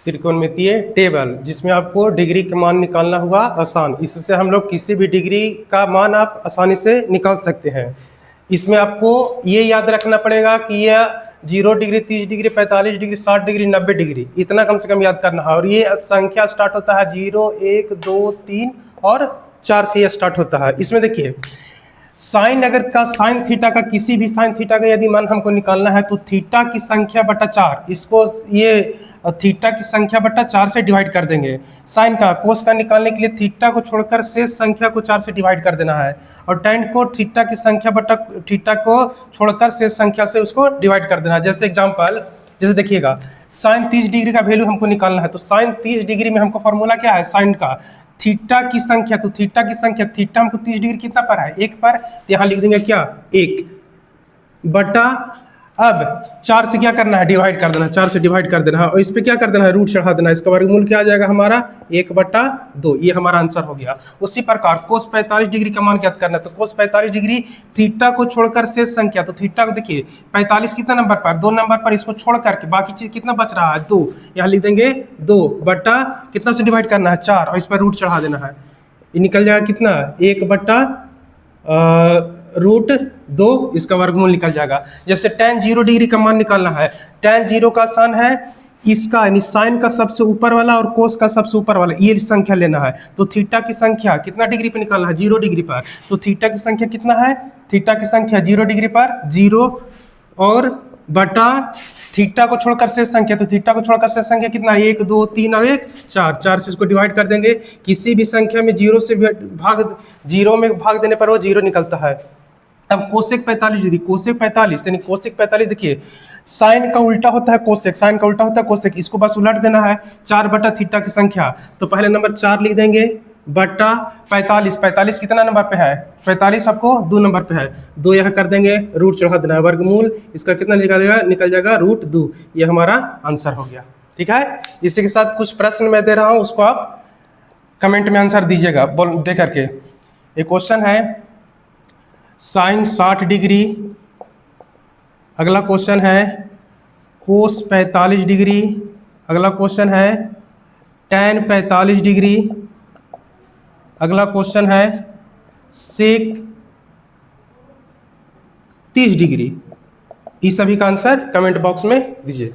त्रिकोणमितीय टेबल जिसमें आपको डिग्री का मान निकालना हुआ आसान। इससे हम लोग किसी भी डिग्री का मान आप आसानी से निकाल सकते हैं। इसमें आपको ये याद रखना पड़ेगा कि यह 0 degree, 30 degree, 45 degree, 60 degree, 90 degree, इतना कम से कम याद करना है। और ये संख्या स्टार्ट होता है 0, 1, 2, 3 और 4 से यह स्टार्ट होता है। इसमें देखिए साइन अगर का साइन थीटा का किसी भी साइन थीटा का यदि मान हमको निकालना है तो थीटा की संख्या बटा 4, इसको ये थीटा की संख्या बटा 4 से डिवाइड कर देंगे। साइन का कोस का निकालने के लिए थीटा को छोड़कर शेष संख्या को 4 से डिवाइड कर देना है, और टेन को थीटा की संख्या बटा थीटा को छोड़कर शेष संख्या से उसको डिवाइड कर देना है। जैसे एग्जांपल, जैसे देखिएगा साइन 30 डिग्री का वैल्यू हमको निकालना है, तो साइन 30 डिग्री में हमको फॉर्मूला क्या है साइन का, थीटा की संख्या, तो थीटा की संख्या, थीटा हमको 30 डिग्री कितना पर है 1 पर, तो यहाँ लिख देंगे क्या 1 बटा, अब 4 से क्या करना है डिवाइड कर देना है, 4 से डिवाइड कर देना है, और इस पे क्या कर देना है रूट चढ़ा देना है। इसका वर्गमूल क्या आ जाएगा हमारा 1/2, ये हमारा आंसर हो गया। उसी प्रकार कोस 45 डिग्री का मान ज्ञात करना है, तो कोस 45 डिग्री थीटा को छोड़कर शेष संख्या, तो थीटा को देखिए 45 कितना नंबर पर 2 नंबर पर, इसको छोड़ करके बाकी चीज कितना बच रहा है 2, यहाँ लिख देंगे 2 बटा कितना से डिवाइड करना है 4, और इस पर रूट चढ़ा देना है। ये निकल जाएगा कितना 1/√2, इसका वर्गमूल निकल जाएगा। जैसे tan 0 डिग्री का मान निकालना है, tan 0 का आसान है इसका यानी साइन का सबसे ऊपर वाला और कोस का सबसे ऊपर वाला, ये संख्या लेना है। तो थीटा की संख्या कितना डिग्री पे निकालना है 0 डिग्री पर, तो थीटा की संख्या कितना है, थीटा की संख्या 0 डिग्री पर 0 और बटा थीटा को छोड़कर शेष संख्या, तो थीटा को छोड़कर शेष संख्या कितना 1, 2, 3 और 1 4, 4 से इसको डिवाइड कर देंगे। किसी भी संख्या में 0 से जीरो में भाग देने पर वो 0 निकलता है। अब कोसेक 45 डिग्री, कोसेक 45 यानी कोसेक 45 देखिए साइन का उल्टा होता है कोसेक, साइन का उल्टा होता है कोसेक, इसको बस उलट देना है 4 बटा थीटा की संख्या, तो पहले नंबर 4 लिख देंगे बटा 45, 45 कितना नंबर पे है 45 आपको 2 नंबर पे है, 2 यहाँ कर देंगे रूट चढ़ा देना है, वर्गमूल इसका कितना निकल जाएगा √2, ये हमारा आंसर हो गया। ठीक है, इसी के साथ कुछ प्रश्न मैं दे रहा हूँ, उसको आप कमेंट में आंसर दीजिएगा दे करके। एक क्वेश्चन है साइन 60 डिग्री, अगला क्वेश्चन है कोस 45 डिग्री, अगला क्वेश्चन है tan 45 डिग्री, अगला क्वेश्चन है सेक 30 डिग्री। इस सभी का आंसर कमेंट बॉक्स में दीजिए।